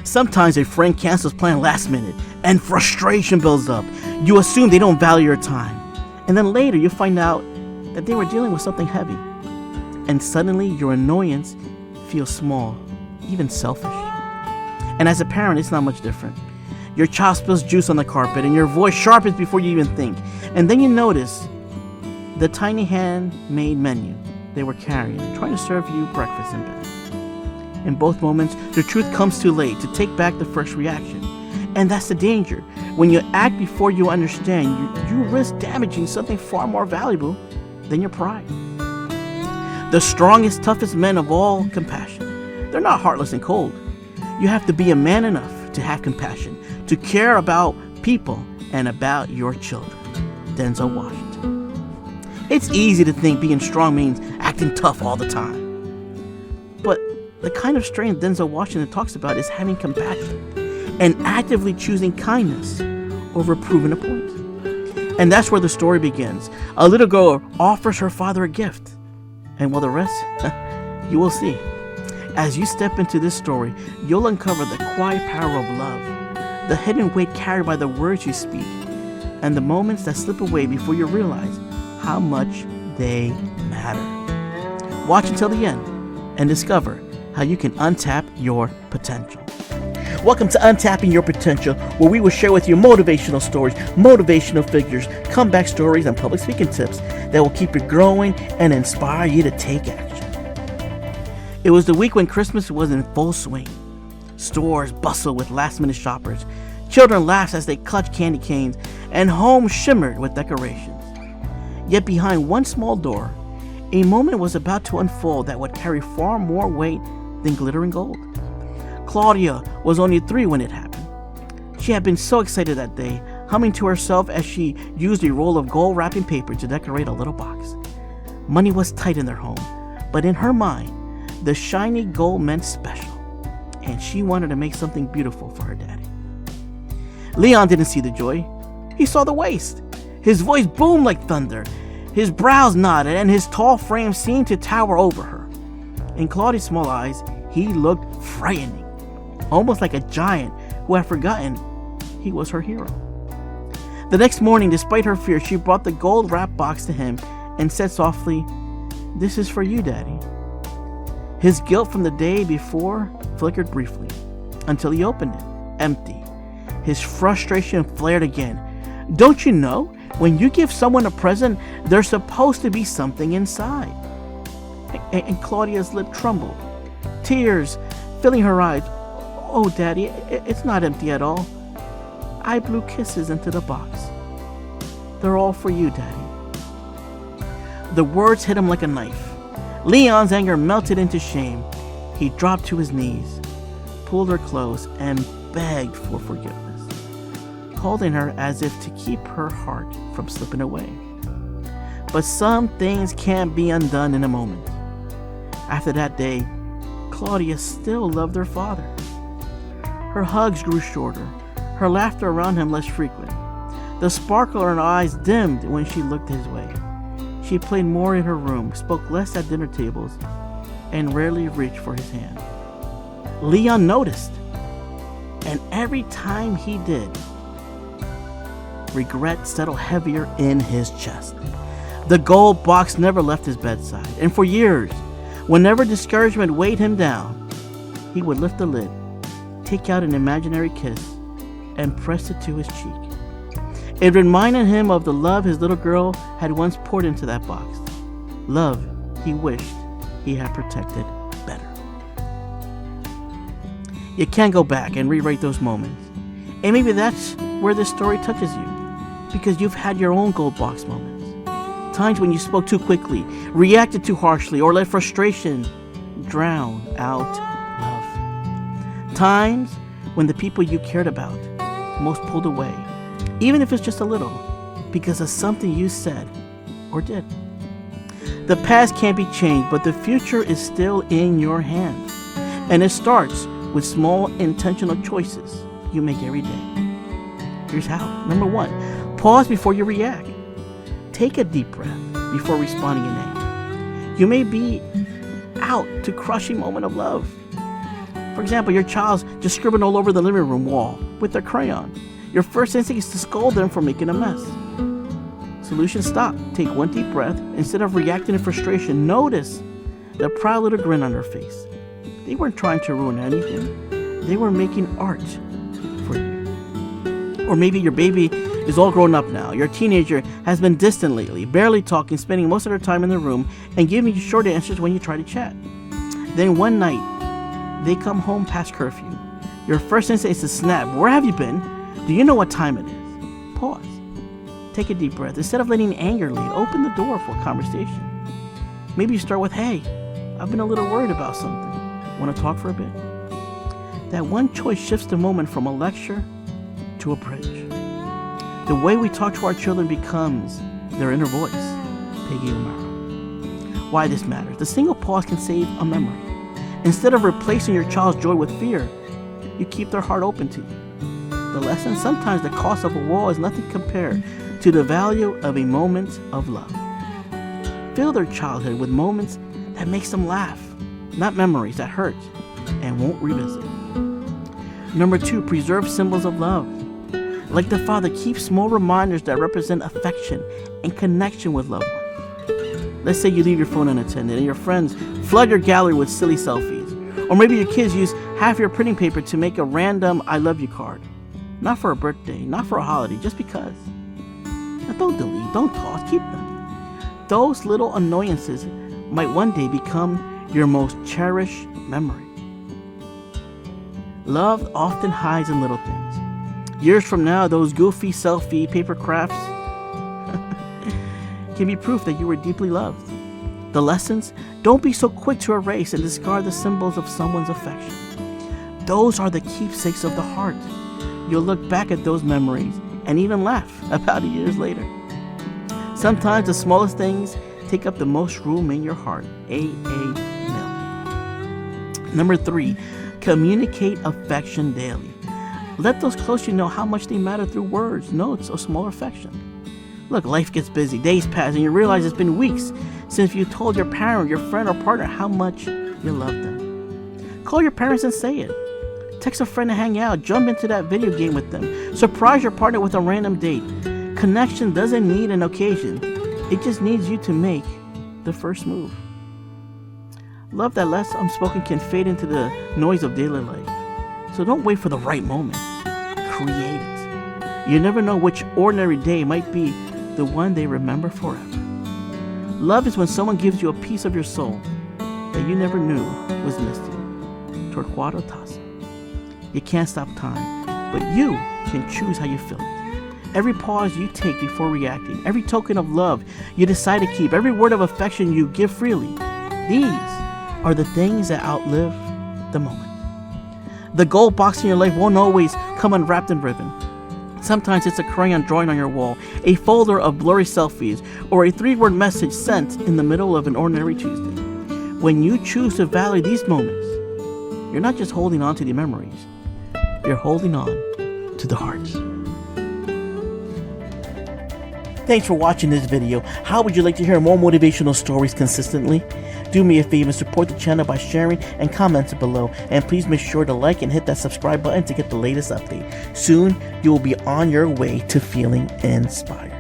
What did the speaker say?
Sometimes a friend cancels plans last minute and frustration builds up. You assume they don't value your time. And then later you find out that they were dealing with something heavy. And suddenly your annoyance feels small, even selfish. And as a parent, it's not much different. Your child spills juice on the carpet and your voice sharpens before you even think. And then you notice the tiny handmade menu they were carrying, trying to serve you breakfast in bed. In both moments, the truth comes too late to take back the first reaction. And that's the danger. When you act before you understand, you risk damaging something far more valuable than your pride. The strongest, toughest men of all compassion. They're not heartless and cold. You have to be a man enough to have compassion, to care about people and about your children. Denzel Washington. It's easy to think being strong means acting tough all the time. But the kind of strength Denzel Washington talks about is having compassion and actively choosing kindness over proving a point. And that's where the story begins. A little girl offers her father a gift. And well, the rest, you will see. As you step into this story, you'll uncover the quiet power of love, the hidden weight carried by the words you speak, and the moments that slip away before you realize how much they matter. Watch until the end and discover how you can untap your potential. Welcome to Untapping Your Potential, where we will share with you motivational stories, motivational figures, comeback stories, and public speaking tips that will keep you growing and inspire you to take action. It was the week when Christmas was in full swing. Stores bustled with last-minute shoppers. Children laughed as they clutched candy canes, and homes shimmered with decorations. Yet behind one small door, a moment was about to unfold that would carry far more weight than glittering gold. Claudia was only 3 when it happened. She had been so excited that day, humming to herself as she used a roll of gold wrapping paper to decorate a little box. Money was tight in their home, but in her mind, the shiny gold meant special, and she wanted to make something beautiful for her daddy. Leon didn't see the joy. He saw the waste. His voice boomed like thunder. His brows knotted, and his tall frame seemed to tower over her. In Claudia's small eyes, he looked frightening, almost like a giant who had forgotten he was her hero. The next morning, despite her fear, she brought the gold-wrapped box to him and said softly, "This is for you, Daddy." His guilt from the day before flickered briefly, until he opened it, empty. His frustration flared again. Don't you know, when you give someone a present, there's supposed to be something inside? And Claudia's lip trembled, tears filling her eyes. "Oh, Daddy, it's not empty at all. I blew kisses into the box. They're all for you, Daddy." The words hit him like a knife. Leon's anger melted into shame. He dropped to his knees, pulled her close, and begged for forgiveness, holding her as if to keep her heart from slipping away. But some things can't be undone in a moment. After that day, Claudia still loved her father. Her hugs grew shorter, her laughter around him less frequent. The sparkle in her eyes dimmed when she looked his way. She played more in her room, spoke less at dinner tables, and rarely reached for his hand. Leon noticed, and every time he did, regret settled heavier in his chest. The gold box never left his bedside, and for years, whenever discouragement weighed him down, he would lift the lid, take out an imaginary kiss, and press it to his cheek. It reminded him of the love his little girl had once poured into that box. Love he wished he had protected better. You can't go back and rewrite those moments. And maybe that's where this story touches you, because you've had your own gold box moments. Times when you spoke too quickly, reacted too harshly, or let frustration drown out love. Times when the people you cared about most pulled away, even if it's just a little, because of something you said or did. The past can't be changed, but the future is still in your hands. And it starts with small intentional choices you make every day. Here's how. Number 1, pause before you react. Take a deep breath before responding in anger. You may be out to crush a moment of love. For example, your child's just scribbling all over the living room wall with their crayon. Your first instinct is to scold them for making a mess. Solution: stop. Take one deep breath. Instead of reacting in frustration, notice the proud little grin on their face. They weren't trying to ruin anything. They were making art for you. Or maybe your baby is all grown up now. Your teenager has been distant lately, barely talking, spending most of their time in the room, and giving you short answers when you try to chat. Then one night, they come home past curfew. Your first instinct is to snap. Where have you been? Do you know what time it is? Pause. Take a deep breath. Instead of letting anger lead, open the door for a conversation. Maybe you start with, hey, I've been a little worried about something. Want to talk for a bit? That one choice shifts the moment from a lecture to a bridge. The way we talk to our children becomes their inner voice. Peggy O'Mara. Why this matters. The single pause can save a memory. Instead of replacing your child's joy with fear, you keep their heart open to you. The lesson: sometimes the cost of a wall is nothing compared to the value of a moment of love. Fill their childhood with moments that makes them laugh, not memories that hurt and won't revisit. Number 2, preserve symbols of love. Like the Father, keep small reminders that represent affection and connection with loved ones. Let's say you leave your phone unattended and your friends flood your gallery with silly selfies. Or maybe your kids use half your printing paper to make a random I love you card. Not for a birthday, not for a holiday, just because. Now don't delete, don't toss, keep them. Those little annoyances might one day become your most cherished memory. Love often hides in little things. Years from now, those goofy selfie paper crafts can be proof that you were deeply loved. The lessons: don't be so quick to erase and discard the symbols of someone's affection. Those are the keepsakes of the heart. You'll look back at those memories and even laugh about it years later. Sometimes the smallest things take up the most room in your heart. A.A. Milne. Number 3, communicate affection daily. Let those close you know how much they matter through words, notes, or small affection. Look, life gets busy, days pass, and you realize it's been weeks since you told your parent, your friend, or partner how much you love them. Call your parents and say it. Text a friend to hang out, jump into that video game with them. Surprise your partner with a random date. Connection doesn't need an occasion. It just needs you to make the first move. Love that less unspoken can fade into the noise of daily life. So don't wait for the right moment. Create it. You never know which ordinary day might be the one they remember forever. Love is when someone gives you a piece of your soul that you never knew was missing. Torquato Tasso. You can't stop time, but you can choose how you feel it. Every pause you take before reacting, every token of love you decide to keep, every word of affection you give freely, these are the things that outlive the moment. The gold box in your life won't always come unwrapped in ribbon. Sometimes it's a crayon drawing on your wall, a folder of blurry selfies, or a 3-word message sent in the middle of an ordinary Tuesday. When you choose to value these moments, you're not just holding on to the memories, you're holding on to the hearts. Thanks for watching this video. How would you like to hear more motivational stories consistently? Do me a favor and support the channel by sharing and commenting below. And please make sure to like and hit that subscribe button to get the latest update. Soon, you will be on your way to feeling inspired.